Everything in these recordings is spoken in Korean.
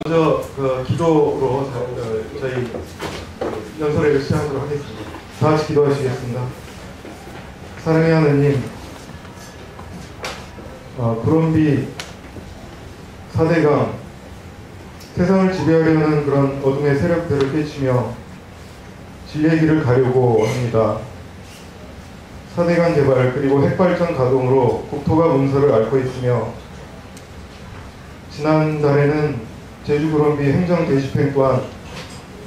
먼저 기도로 저희 연설회를 시작하도록 하겠습니다. 다 같이 기도하시겠습니다. 사랑의 하느님, 브롬비 4대강 세상을 지배하려는 그런 어둠의 세력들을 깨치며 진리의 길을 가려고 합니다. 4대강 개발 그리고 핵발전 가동으로 국토가 문서를 앓고 있으며 지난달에는 제주 브롬비 행정 대집행 또한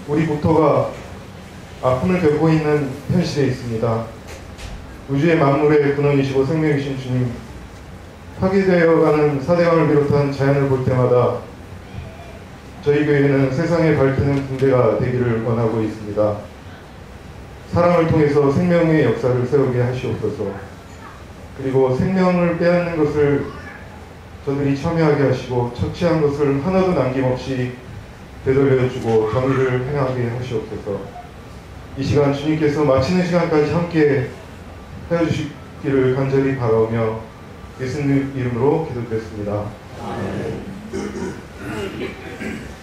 우리 국토가 아픔을 겪고 있는 현실에 있습니다. 우주의 만물의 근원이시고 생명이신 주님, 파괴되어가는 4대강을 비롯한 자연을 볼 때마다 저희 교회는 세상에 밝히는 군대가 되기를 원하고 있습니다. 사랑을 통해서 생명의 역사를 세우게 하시옵소서. 그리고 생명을 빼앗는 것을 저들이 참여하게 하시고 처치한 것을 하나도 남김없이 되돌려주고 정의를 행하게 하시옵소서. 이 시간 주님께서 마치는 시간까지 함께 하여주시기를 간절히 바라오며 예수님 이름으로 기도드렸습니다.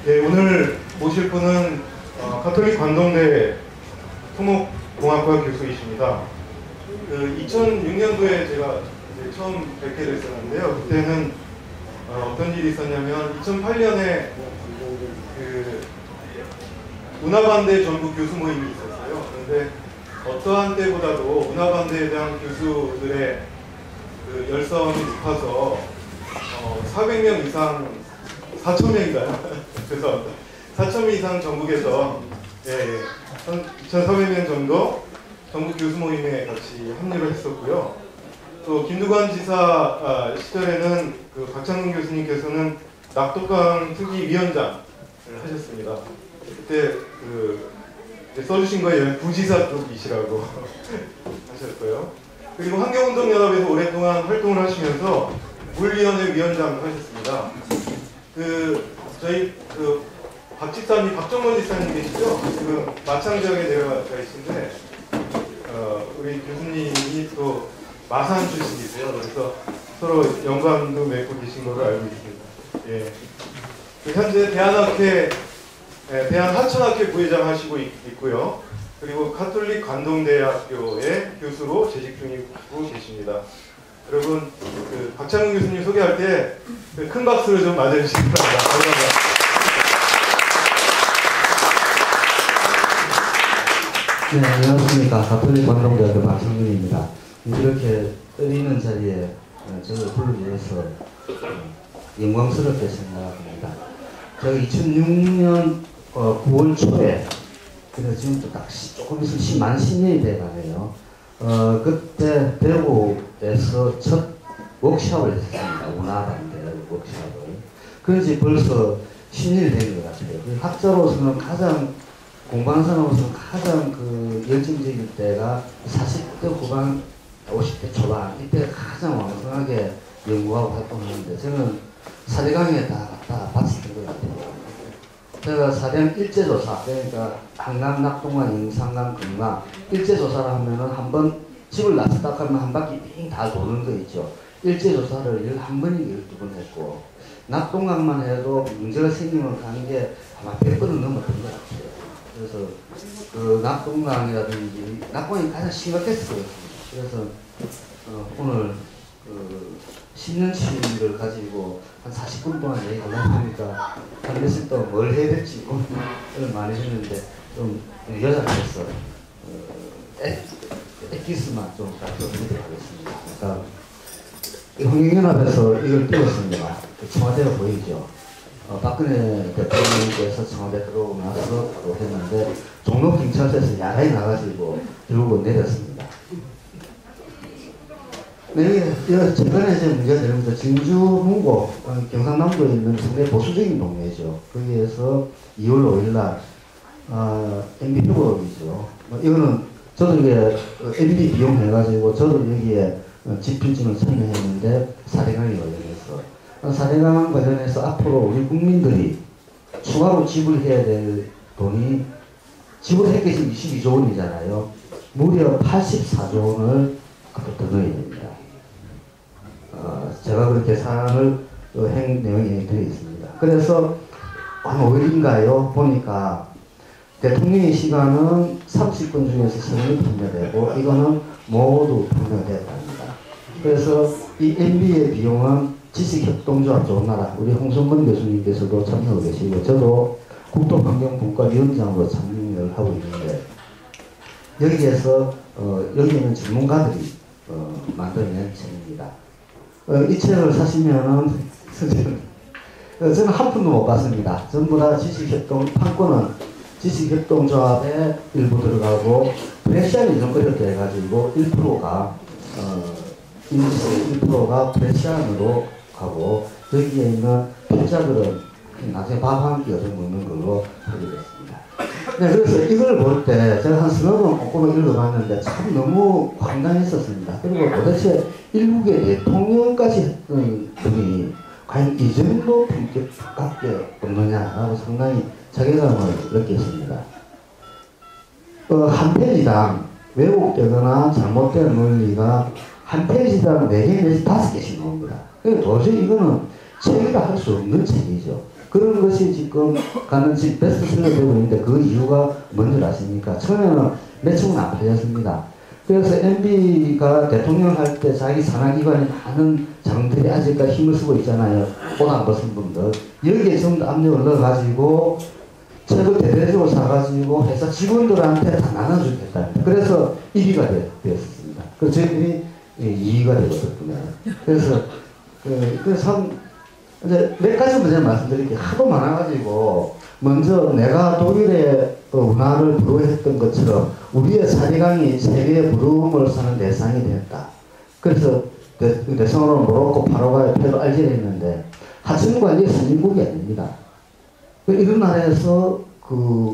예, 오늘 모실 분은 가톨릭 관동대 토목공학과 교수이십니다. 2006년도에 제가 처음 뵙게 됐었는데요. 그때는 어떤 일이 있었냐면 2008년에 문화반대 전국 교수 모임이 있었어요. 그런데 어떠한 때보다도 문화반대에 대한 교수들의 열성이 높아서 400명 이상, 4,000명인가요? 그래서 4,000명 이상 전국에서 2,400명 정도 전국 교수 모임에 같이 합류를 했었고요. 또 김두관 지사 시절에는 박창근 교수님께서는 낙동강 특위 위원장을 하셨습니다. 그때 써주신 거에 부지사 쪽이시라고 하셨고요. 그리고 환경운동연합에서 오랫동안 활동을 하시면서 물위원회 위원장을 하셨습니다. 저희 박 지사님, 박정원 지사님 계시죠? 지금 마창 지역에 내려가 계신데 우리 교수님이 또 마산 출신이세요. 그래서 서로 연관도 맺고 계신 걸로 알고 있습니다. 예. 현재 대한하천학회 부회장 하시고 있고요. 그리고 가톨릭 관동대학교의 교수로 재직 중이고 계십니다. 여러분, 박창근 교수님 소개할 때 큰 박수를 좀 맞아주시기 바랍니다. 감사합니다. 네, 안녕하십니까. 가톨릭 관동대학교 박창근입니다. 이렇게 떨리는 자리에 저를 불러주셔서 영광스럽게 생각합니다. 제가 2006년 9월 초에, 그래서 지금도 딱 조금 있으면 만 10년이 돼가네요. 그때 대구에서 첫 워크숍을 했습니다. 문화반대 워크숍을. 그런지 벌써 10년이 된 것 같아요. 학자로서는 가장, 공부하는 사람으로서는 가장 열정적일 때가 40대 후반, 50대 초반, 이때 가장 왕성하게 연구하고 활동하는데, 저는 4대강에 다 봤었던 것 같아요. 제가 4대강 일제조사, 그러니까 한강, 낙동강, 영산강, 금강 일제조사를 하면은 한번 집을 놨다 하면 한 바퀴 빙 다 도는 거 있죠. 일제조사를 11번인가 12번 했고, 낙동강만 해도 문제가 생기면 가는 게 아마 100번은 넘었던 것 같아요. 그래서 낙동강이라든지, 낙동강이 가장 심각했을 것 같아요. 그래서 오늘 10년치를 가지고 한 40분 동안 얘기를 하니까 한 며칠 동안 뭘 해야 될지 고민을 많이 했는데, 좀 여자로서 엑기스만 좀 발표드리도록 하겠습니다. 그러니까 환경연합에서 이걸 띄웠습니다. 청와대가 보이죠. 박근혜 대통령께서 청와대 들어오고 나서 바로 했는데, 종로경찰서에서 야간에 나가지고 들고 내렸습니다. 네, 최근에 이제 문제가 되는 거죠. 진주, 문고, 경상남도에 있는 상당히 보수적인 동네죠. 거기에서 2월 5일날, MB 휴업이죠. 이거는, 저도 이게, MB 비용 해가지고, 저도 여기에 집필진을 참여했는데, 4대강이 관련해서. 4대강 관련해서 앞으로 우리 국민들이 추가로 지불해야 될 돈이, 지불할 게 지금 22조 원이잖아요. 무려 84조 원을 앞으로 더 넣어야 됩니다. 제가 그 계산을 행 내용에 되어 있습니다. 그래서 한 5일인가요? 보니까 대통령의 시간은 30분 중에서 3분이 판매되고 이거는 모두 판매가 되었답니다. 그래서 이 MB의 비용은 지식협동조합 좋은 나라 우리 홍성근 교수님께서도 참여하고 계시고 저도 국토환경분과위원장으로 참여를 하고 있는데 여기에서 여기는 전문가들이 만들어낸 책입니다. 이 책을 사시면은 저는 한 푼도 못 받습니다. 전부 다 지식협동 판권은 지식협동조합에 일부 들어가고 프레시안이 좀 어렵게 해가지고 1%가 1%가 프레시안으로 가고 여기에 있는 필자들은 나중에 밥 한 끼 얻어 먹는 걸로 하게 됐습니다. 네, 그래서 이걸 볼 때 제가 한 서너 번 꼼꼼히 읽어봤는데 참 너무 황당했었습니다. 그리고 도대체 일국의 대통령까지 했던 분이 과연 이 정도 품격밖에 없느냐라고 상당히 자괴감을 느꼈습니다. 한 페이지당 왜곡되거나 잘못된 논리가 한 페이지당 4개 내지 5개씩 나옵니다. 그러니까 도저히 이거는 책이라 할 수 없는 책이죠. 그런 것이 지금 가는 집 베스트셀러 되고 있는데 그 이유가 뭔지 아십니까? 처음에는 매출은 안 팔렸습니다. 그래서 MB가 대통령 할 때 자기 산하기관이 많은 장들이 아직까지 힘을 쓰고 있잖아요. 옷 안 벗은 분들. 여기에 전부 압력을 넣어가지고 책을 대대적으로 사가지고 회사 직원들한테 다 나눠주겠답니다. 그래서 1위가 되었습니다. 그래서 저희들이 2위가 되었거든요. 그래서 참 이제 몇 가지 문제 말씀드릴 게 하도 많아가지고 먼저 내가 독일의 문화를 부러워했던 것처럼 우리의 사리강이 세계의 부러움을 사는 대상이 되었다. 그래서 대성으로 모로코, 파라과이, 페루, 알제리에 있는데 하층관리의 선진국이 아닙니다. 이런 나라에서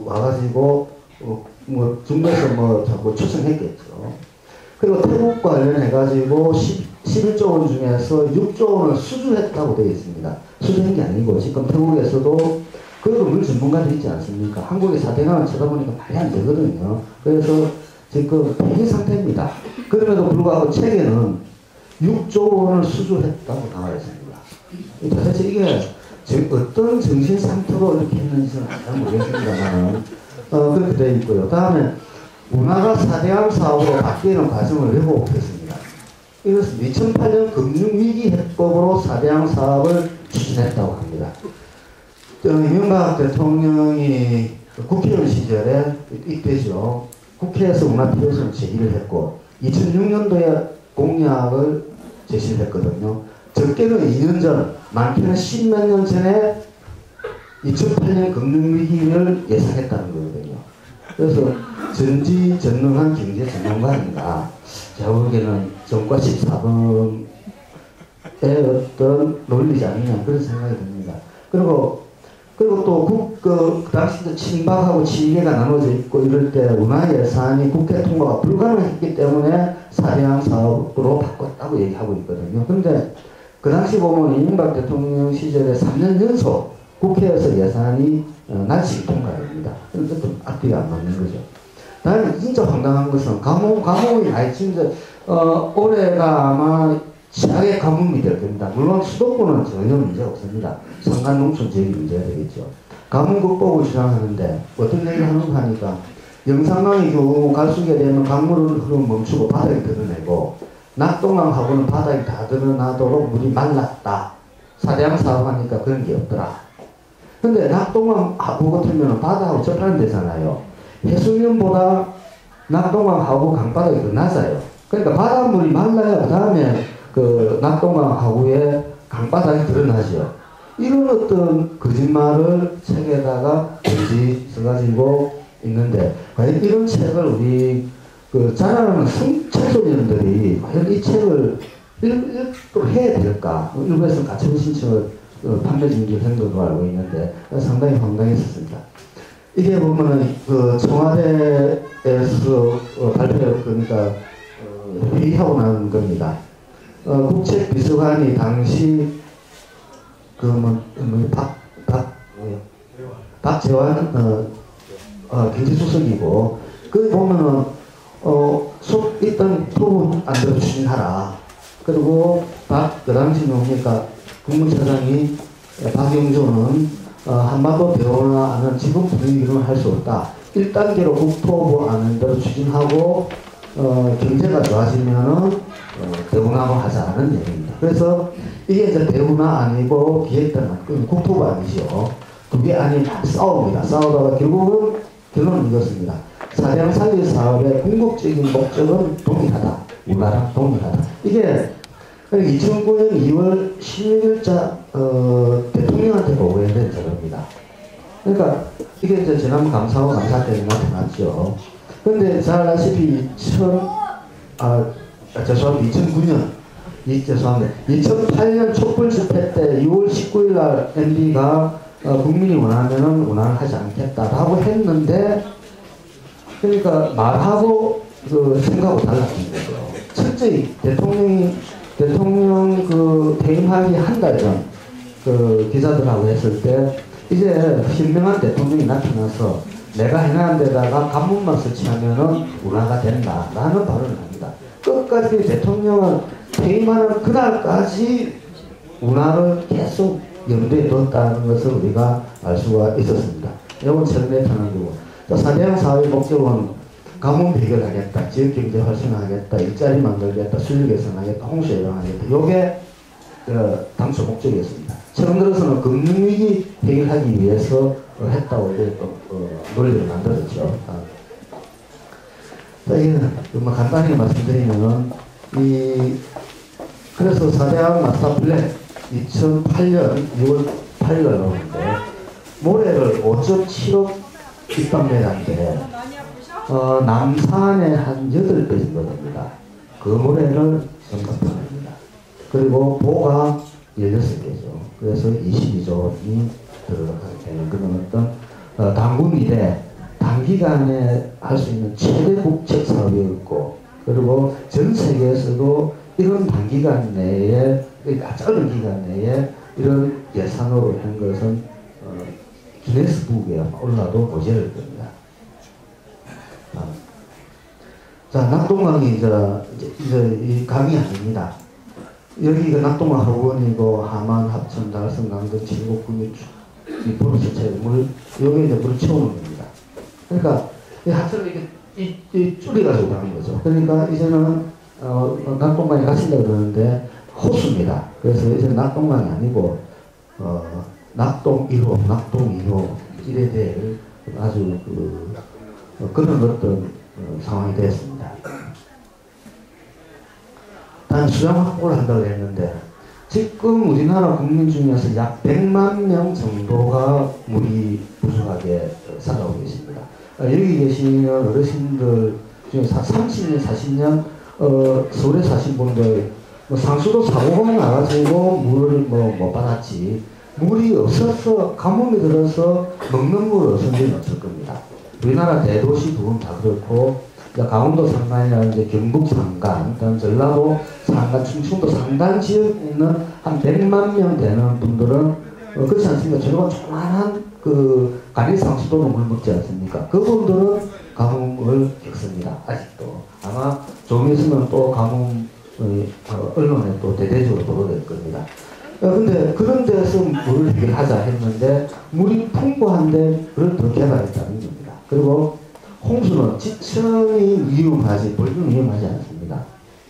와가지고 중국에서 자꾸 추천했겠죠. 그리고 태국과 관련해가지고 11조 원 중에서 6조 원을 수주했다고 되어 있습니다. 수주한 게 아니고 지금 태국에서도 그 물 전문가들 있지 않습니까? 한국의 4대강을 쳐다보니까 말이 안 되거든요. 그래서 지금 폐기 상태입니다. 그럼에도 불구하고 책에는 6조 원을 수주했다고 나와 있습니다. 도대체 이게 어떤 정신 상태로 이렇게 했는지는 잘 모르겠습니다만 그렇게 되어 있고요. 다음에 문화가 4대강 사업으로 바뀌는 과정을 왜곡했습니다. 이것은 2008년 금융위기 해법으로 4대강 사업을 추진했다고 합니다. 이명박 대통령이 국회의원 시절에 이때죠. 국회에서 문화필요성을 제기를 했고 2006년도에 공약을 제시를 했거든요. 적게는 2년 전, 많게는 10몇 년 전에 2008년 금융위기를 예상했다는 거거든요. 그래서 전지전능한 경제 전문가인가 제가 보기에는 정과 14번의 어떤 논리지 않느냐 그런 생각이 듭니다. 그리고 또 그 당시도 친박하고 친계가 나눠져 있고 이럴 때 문화예산이 국회 통과가 불가능했기 때문에 4대강 사업으로 바꿨다고 얘기하고 있거든요. 그런데 그 당시 보면 이명박 대통령 시절에 3년 연속 국회에서 예산이 날치기 통과됩니다. 그런데 좀 앞뒤가 안 맞는 거죠. 다음에 진짜 황당한 것은 가뭄이 많이 진짜 올해가 아마 최악의 가뭄이 될 겁니다. 물론 수도권은 전혀 문제 없습니다. 산간 농촌 지역이 문제가 되겠죠. 가뭄 극복을 주장하는데 어떤 얘기를 하는가 하니까 영산강이 겨우 갈수기가 되면 강물을 흐름 멈추고 바닥이 드러내고 낙동강하고는 바닥이 다 드러나도록 물이 말랐다. 4대강 사업하니까 그런 게 없더라. 근데 낙동강 하구 같으면 바다하고 접하는 데잖아요. 해수면보다 낙동강 하구 강바닥이 더 낮아요. 그러니까 바닷물이 말라야 그 다음에 낙동강 하구에 강바닥이 드러나죠. 이런 어떤 거짓말을 책에다가 굳이 써가지고 있는데 과연 이런 책을 우리 자라나는 청소년들이 과연 이 책을 읽도록 해야 될까? 일부에서 가처분 신청을 판매 중지한 걸로 알고 있는데 상당히 황당했었습니다. 이게 보면은 청와대에서 발표를 그러니까 회의하고 나온 겁니다. 국책비서관이 당시 박재환 경제수석이고 그 보면은 일단 프로브 안대로 추진하라. 그리고 그 당시 뭡니까 국무차장이 박영조는 한반도 대운하는 지금 분위기로는 할 수 없다. 1단계로 국토부 안대로 추진하고 경제가 좋아지면은 대운하고 하자는 얘기입니다. 그래서 이게 이제 대운하 아니고 기획단은 국토부 아니죠. 두 개 아니 싸웁니다. 싸우다가 결론은 이것입니다. 사대양 살리 사업의 궁극적인 목적은 동일하다. 우리나라 동일하다. 이게 2009년 2월 16일자 대통령한테 보고했는 자료입니다. 그러니까 이게 이제 지난번 감사하고 감사 때 나타났죠. 근데 잘 아시피 2008년 촛불 집회 때 6월 19일 날 MB가 국민이 원하면은 운항을 하지 않겠다라고 했는데, 그러니까 말하고 생각하고 달랐던 거죠. 철저히 대통령 퇴임하기 한 달 전 기자들하고 했을 때 이제 현명한 대통령이 나타나서 내가 해놓은 데다가 간문만 설치하면은 운하가 된다라는 발언을 합니다. 끝까지 대통령은 퇴임하는 그날까지 운하를 계속 염두에 뒀다는 것을 우리가 알 수가 있었습니다. 이건 최근에 나타난 거고. 사대양 사업의 목적은 가뭄 해결하겠다, 지역경제 활성화하겠다, 일자리 만들겠다, 수요 개선하겠다, 홍수 예방하겠다. 이게 당초 목적이었습니다. 최근 들어서는 금융위기 해결하기 위해서 했다고 이제 논리를 만들었죠. 간단히 말씀드리면 그래서 사대양 마스터 플랜 2008년 6월 8일 날 나오는데 모래를 5.7억 뒷방매라는데 남산에 한 8배 정도 됩니다. 그 모래를 생산합니다. 그리고 보가 16개죠. 그래서 22조 원이 들어가게 되는 그런 어떤 당군 이래 단기간에 할 수 있는 최대 국책 사업이었고, 그리고 전 세계에서도 이런 단기간 내에, 그러니까 짧은 기간 내에 이런 예산으로 한 것은 기네스북에 올라도 모자랄 겁니다. 자, 낙동강이 이제 이 강이 아닙니다. 여기가 낙동강 하원이고 하만, 합천, 달성, 남동, 칠곡, 구미, 이 보르시체 물, 여기 이제 물을 채우는 겁니다. 그러니까 이 하천을 이렇게 줄여가지고 가는 거죠. 그러니까 이제는 낙동강에 가신다고 그러는데 호수입니다. 그래서 이제 낙동강이 아니고 낙동 1호, 낙동 2호 이래 될 아주 그런 어떤 상황이 되었습니다. 단 수량 확보를 한다고 했는데 지금 우리나라 국민 중에서 약 100만 명 정도가 물이 부족하게 살아오고 계십니다. 여기 계시는 어르신들 중에서 30년, 40년 서울에 사신 분들 상수도 사고가 나가지고 물을 못 받았지, 물이 없어서 가뭄이 들어서 먹는 물을 얻은 적은 없을 겁니다. 우리나라 대도시 부분 다 그렇고, 강원도 산간이나 이제 경북 산간, 그다음 전라도 산간, 충청도 산간 지역에 있는 한 100만 명 되는 분들은 그렇지 않습니까? 저희가 조그만한 간이상수도는 물 먹지 않습니까? 그분들은 가뭄을 겪습니다. 아직도. 아마 좀 있으면 또 가뭄 언론에 또 대대적으로 보도될 겁니다. 근데 그런 데서 물을 해결하자 했는데 물이 풍부한데 그걸 더 개발했다는 겁니다. 그리고 홍수는 지천이 위험하지 본류는 위험하지 않습니다.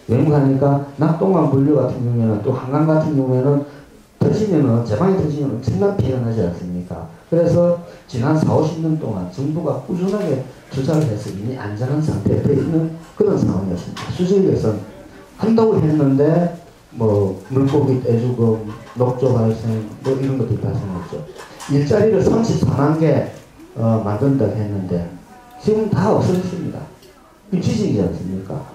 왜냐하니까 낙동강 본류 같은 경우에는 또 한강 같은 경우에는 터지면은 제방이 터지면 엄청난 피해가 나지 않습니까? 그래서 지난 40-50년 동안 정부가 꾸준하게 투자를 해서 이미 안전한 상태에 되어 있는 그런 상황이었습니다. 수질개선 한다고 했는데 물고기 떼주고 녹조 발생 이런 것들이 발생했죠. 일자리를 34만 개 만든다고 했는데 지금 다 없어졌습니다. 취직이지 않습니까?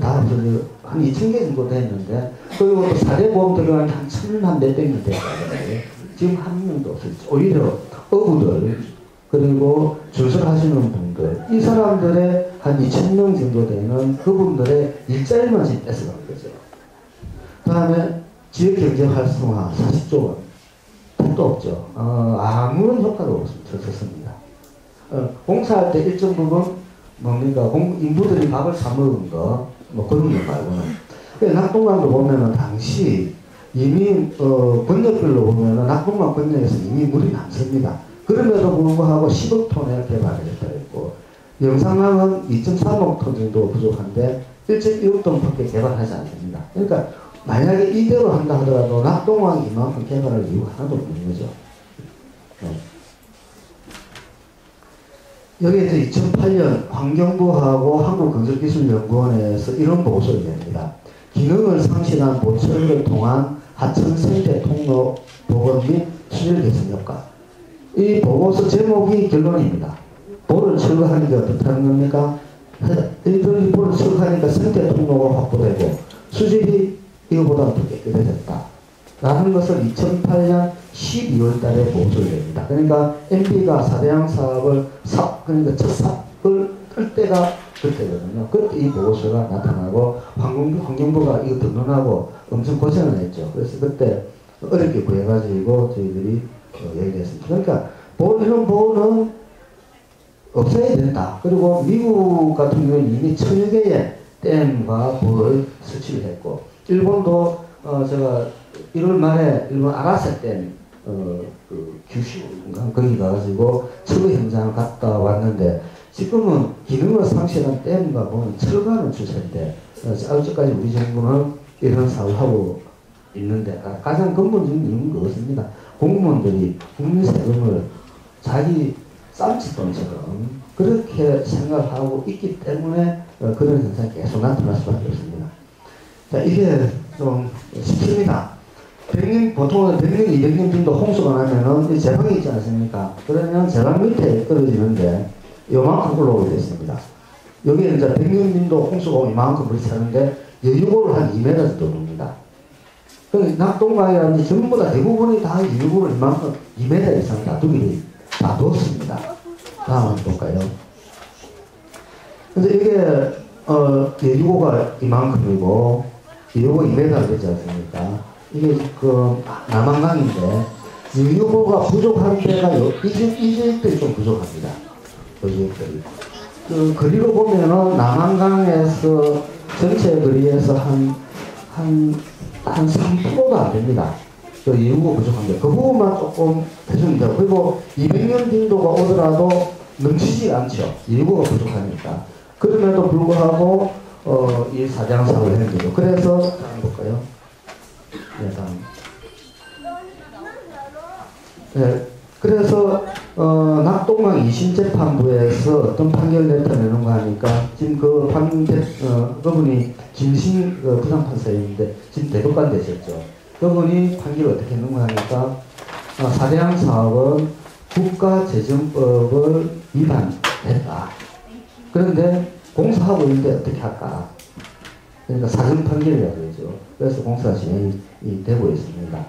다 없어져 한 2,000개 정도 됐는데, 그리고 또 사대보험 들어간 한 1,000, 한 몇백 명 됐는데 지금 한 명도 없어졌죠. 오히려 어부들 그리고 주술하시는 분들, 이 사람들의 한 2,000명 정도 되는 그분들의 일자리만 지금 뺏어간 거죠. 그 다음에 지역경제 활성화 40조 원 택도 없죠. 아무런 효과도 없었습니다. 공사할 때 일정 부분 인부들이 밥을 사 먹은 거 그런 거 말고는. 낙동강도 보면은 당시 이미 권역별로 보면은 낙동강 권역에서 이미 물이 남습니다. 그럼에도 불구하고 10억 톤의 개발을 했다 했고 영산강은 2.3억 톤 정도 부족한데 1.1억 톤밖에 개발하지 않습니다. 그러니까 만약에 이대로 한다 하더라도 낙동강 이만큼 개발할 이유가 하나도 없는 거죠. 네. 여기에 2008년 환경부하고 한국건설기술연구원에서 이런 보고서를 냅니다. 기능을 상실한 보철을 통한 하천 생태 통로 복원 및 수질 개선 효과. 이 보고서 제목이 결론입니다. 볼을 철거하니까 어떻다는 겁니까? 이들이 볼을 철거하니까 생태 통로가 확보되고 수질이 이거보다 더 깨끗해졌다. 라는 것을 2008년 12월 달에 보고서를 냅니다. 그러니까 MB가 4대양 사업을 그러니까 첫 사업을 뜰 때가 그때거든요. 그때 이 보고서가 나타나고 환경부가 이거 등론하고 엄청 고생을 했죠. 그래서 그때 어렵게 구해가지고 저희들이 얘기를 했습니다. 그러니까 이런 보호는 없애야 된다. 그리고 미국 같은 경우는 이미 천여 개의 댐과 보호를 설치를 했고 일본도 제가 1월 말에 일본 아라세 댐 그 규슈인가 거기 가가지고 철거 현장을 갔다 왔는데 지금은 기능을 상실한 댐과 보면 철거하는 추세인데 아직까지 우리 정부는 이런 사업을 하고 있는데 가장 근본적인 이유는 그것입니다. 공무원들이 국민 세금을 자기 쌈짓돈처럼 그렇게 생각하고 있기 때문에 그런 현상이 계속 나타날 수밖에 없습니다. 자, 이게 좀 쉽습니다. 100년, 보통은 100년, 200년 정도 홍수가 나면은 이 제방이 있지 않습니까? 그러면 제방 밑에 떨어지는데 요만큼 올라오게 됐습니다. 여기에 이제 100년 정도 홍수가 오면 이만큼 물이 차는데 여유고를 한 2m 정도 됩니다. 낙동강이라든지 전부 다 대부분이 다 여유고를 이만큼 2m 이상 다두기를 다 뒀습니다. 다음 한번 볼까요? 근데 이게 여유고가 이만큼이고 여유고 2m 되지 않습니까? 이게 그 남한강인데 여유고가 부족한 데가 이 지역들이 좀 부족합니다. 그 지역들이. 그 거리로 보면은 남한강에서 전체 거리에서 한 3%도 안 됩니다. 그 여유고 부족한데 그 부분만 조금 해주면 돼요. 그리고 200년 정도가 오더라도 넘치지 않죠. 여유고가 부족하니까. 그럼에도 불구하고 이 사장 사업을 하는 거죠. 그래서 한번 볼까요? 네, 다음. 네, 그래서 낙동강 2심 재판부에서 어떤 판결을 내놓는가 하니까 지금 그 그분이 김신 부장판사였는데 지금 대법관 되셨죠. 그분이 판결을 어떻게 했는가 하니까 사대양 사업은 국가재정법을 위반했다. 그런데 공사하고 있는데 어떻게 할까? 그러니까 사전 판결이라고 그러죠. 그래서 공사가 진행이 되고 있습니다.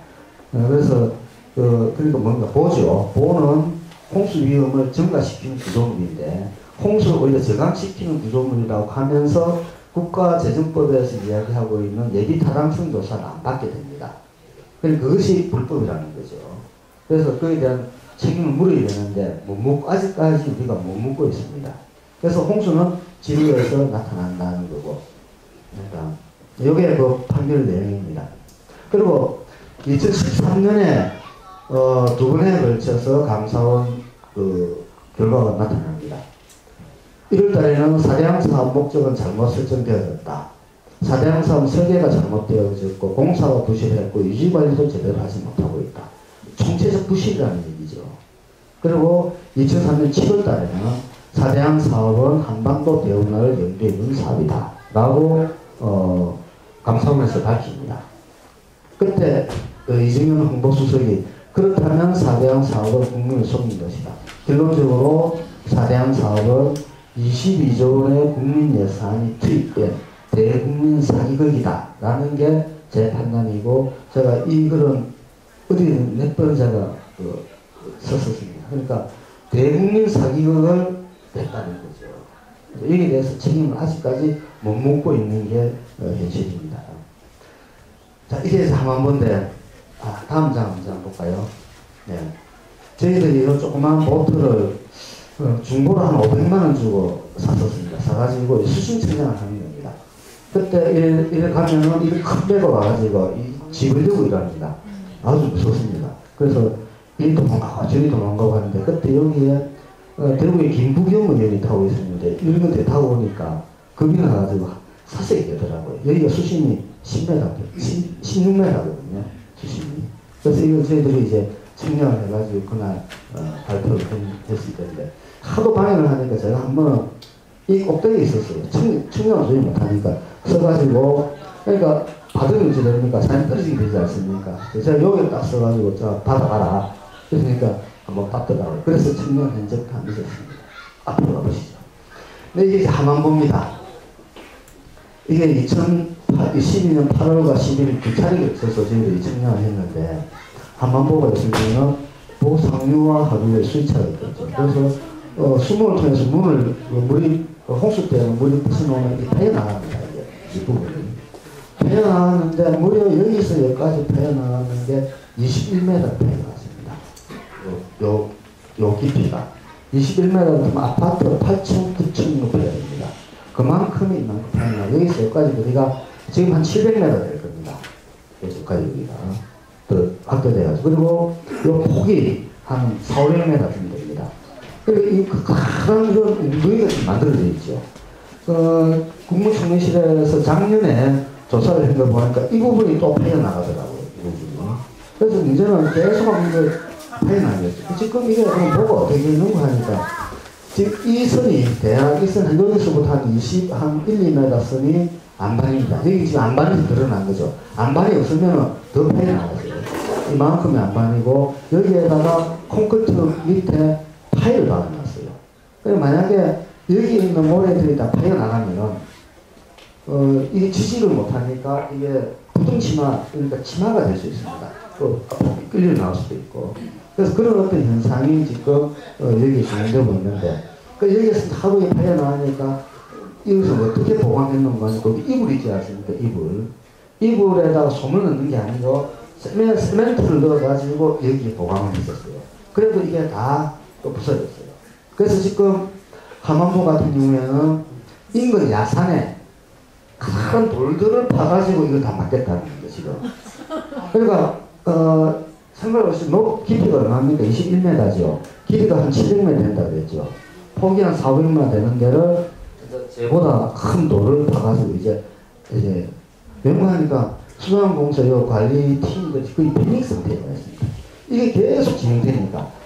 그래서 그러니까 뭔가 보죠. 보는 홍수 위험을 증가시키는 구조물인데 홍수를 오히려 저감시키는 구조물이라고 하면서 국가재정법에서 이야기하고 있는 예비 타당성 조사를 안 받게 됩니다. 그러니까 그것이 불법이라는 거죠. 그래서 그에 대한 책임을 물어야 되는데 아직까지 우리가 못 묻고 있습니다. 그래서 홍수는 지류에서 나타난다는 거고. 그러니까 이게 그 판결 내용입니다. 그리고 2013년에 두 번에 걸쳐서 감사원 그 결과가 나타납니다. 1월 달에는 사대양 사업 목적은 잘못 설정되어졌다. 사대양 사업 설계가 잘못되어졌고 공사가 부실했고 유지관리도 제대로 하지 못하고 있다. 총체적 부실이라는 얘기죠. 그리고 2003년 7월 달에는 사대양 사업은 한반도 대운하를 염두에 있는 사업이다 라고 감사원에서 밝힙니다. 그때 이정현 홍보수석이 그렇다면 사대양 사업은 국민을 속인 것이다. 결론적으로 사대양 사업은 22조 원의 국민 예산이 투입된 대국민 사기극이다 라는 게 제 판단이고 제가 이 글은 어디 몇 번 제가 썼었습니다. 그러니까 대국민 사기극을 했다는 거죠. 여기에 대해서 책임을 아직까지 못 묻고 있는 게 현실입니다. 자, 이에 대해서 한번 본데 다음 장 한번 볼까요? 네. 저희들이 이 조그만 보트를 중고로 한 500만 원 주고 샀었습니다. 사가지고 수신 측량을 하는 겁니다. 그때 이래 가면은 이렇게 큰 배가 와가지고 이 집을 들고 일합니다. 아주 무섭습니다. 그래서 이 도망가고 저리 도망가고 하는데 그때 여기에 대구에 김부경 의원이 타고 있었는데 이런 데 타고 오니까 겁이 나가지고 사색이 되더라고요. 여기가 수심이 10m, 16m거든요. 수심이. 그래서 이거 저희들이 이제 측량을 해가지고 그날 발표를 했을 텐데 하도 방해를 하니까 제가 한번 이 꼭대기에 있었어요. 측량을 저희 못하니까 써가지고 그러니까 받으면 이제 되니까 사진 떨어지게 되지 않습니까? 제가 여기 딱 써가지고 자 받아가라. 그러니까 한번 받더라고요. 그래서 측량 현적 다 있었습니다. 앞으로 가보시죠. 네, 이게 함안보입니다. 이게 2012년 8월과 11일 두 차례에 걸쳐서 저희들이 측량을 했는데 함안보가 있을 때는 보상류와 하류의 수위차가 있겠죠. 그래서 수문을 통해서 물이 홍수 때문에 물이 부서놓으면 이게 패여나갑니다. 이 부분이 패여나갔는데 무려 여기서 여기까지 패여나가는 게 21m 패여나갔습니다. 요 깊이가 21m면 아파트 8층, 9층 패여납니다. 그만큼이 이만큼 패여나 여기서 여기까지 거리가 지금 한 700m 될 겁니다. 여기까지 여기가 또 확대돼가지고 그리고 요 폭이 한 400m 정도 됩니다. 그리고 이 큰 누이가 만들어져 있죠. 국무총리실에서 작년에 조사를 한 걸 보니까 이 부분이 또 패여나가더라고요. 이 부분이. 그래서 문제는 계속 이제 패여나겠죠. 지금 이게 그럼 뭐가 어떻게 있는 거 하니까 지금 이 선이 대략 이 선 여기서부터 한 1, 2m 선이 안반입니다. 여기 지금 안반에서 드러난 거죠. 안반이 없으면 더 패여나가죠. 이만큼이 안반이고 여기에다가 콘크리트 밑에 파일을 박아놨어요. 그래서 만약에 여기 있는 모래들이 다 파여나가면은 이게 지지를 못하니까 이게 부등치마, 그러니까 치마가 될 수 있습니다. 또 끌려 나올 수도 있고. 그래서 그런 어떤 현상이 지금 여기에 진행되고 있는데 여기에서 하루에 파여나가니까 이것을 어떻게 보강했는가 하니까 거기 이불 있지 않습니까? 이불에다가 솜을 넣는 게 아니고 세멘트를 넣어가지고 여기에 보강을 했었어요. 그래도 이게 다 또 부서졌어요. 그래서 지금 함안보 같은 경우에는 인근 야산에 큰 돌들을 파가지고 이걸 다 막겠다는 거죠, 지금. 그러니까, 생각해보시면 깊이가 얼마입니까? 21m죠. 길이가 한 700m 된다고 그랬죠. 폭이 한 400m 되는 데를 쟤보다 큰 돌을 파가지고 이제 명하니까 수상공사요 관리팀들이 거의 패닉 상태가 있습니다. 이게 계속 진행되니까.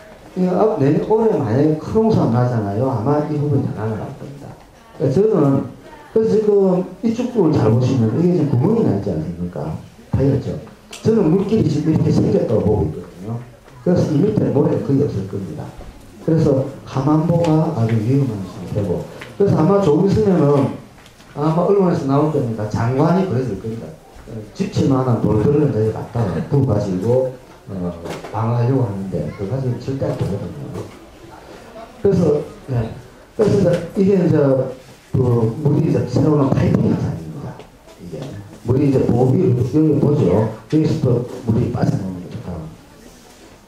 올해 만약에 큰 홍수 안 나잖아요. 아마 이 부분이 장난을 할 겁니다. 저는, 그래서 지금 이쪽 부분을 잘 보시면 이게 지금 구멍이 나 있지 않습니까? 파였죠. 저는 물길이 지금 이렇게 생겼다고 보고 있거든요. 그래서 이 밑에 모래가 거의 없을 겁니다. 그래서 함안보가 아주 위험한 상태고. 그래서 아마 조금 있으면은 아마 언론에서 나올 겁니다. 장관이 그랬을 겁니다. 집치만한 돌들을 내가 갖다가 부어가지고 방어하려고 하는데 그거 가지고 절대 안 되거든요. 그래서 이게 이제 물이 이제 새로운 파이프 현상입니다. 이게 물이 이제 보기 여기 보죠. 여기서부터 물이 빠져나오는 거죠.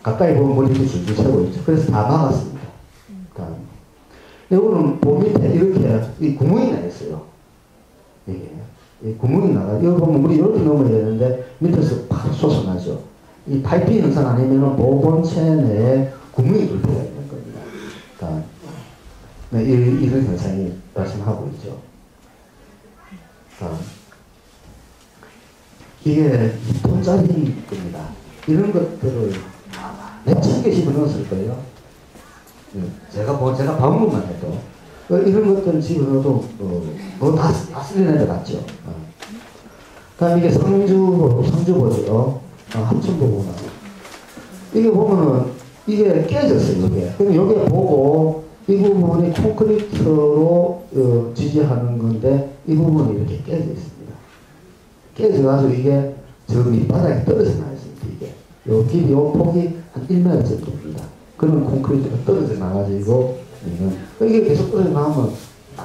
가까이 보면 물이 줄줄 새고 있죠. 그래서 다 막았습니다. 이거는 보 밑에 이렇게 이 구멍이 나 있어요. 이게 이 구멍이 나가. 여기 보면 물이 이렇게 넘어야 되는데 밑에서 팍 솟아나죠. 이 파이프 현상 아니면은 보건체 내에 구멍이 뚫려 있는 겁니다. 그러니까 네, 이런 현상이 발생하고 있죠. 그러니까 이게 돈짜리인 겁니다. 이런 것들을 몇천 개 집어넣었을 거예요. 제가 방문만 해도 이런 것들을 집어넣어도 다 쓸려내려 갔죠. 그다음 이게 상주보죠. 합천보구나. 이게 보면은 이게 깨졌어요. 이게 여기에 보고 이 부분이 콘크리트로 지지하는 건데 이 부분이 이렇게 깨져 있습니다. 깨져가지고 이게 저 밑바닥에 떨어져 나 있습니다. 이게 요 길이 요 폭이 한 1m 정도입니다. 그런 콘크리트가 떨어져 나가지고 이게 계속 떨어져 나오면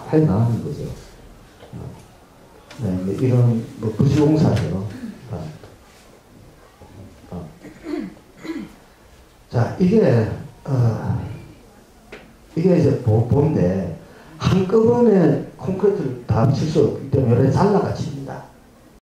파이 나가는 거죠. 네, 이런 부지공사죠. 자, 이게 이제 보인데 한꺼번에 콘크리트를 다 칠 수 없기 때문에 여러 잘라가 칩니다.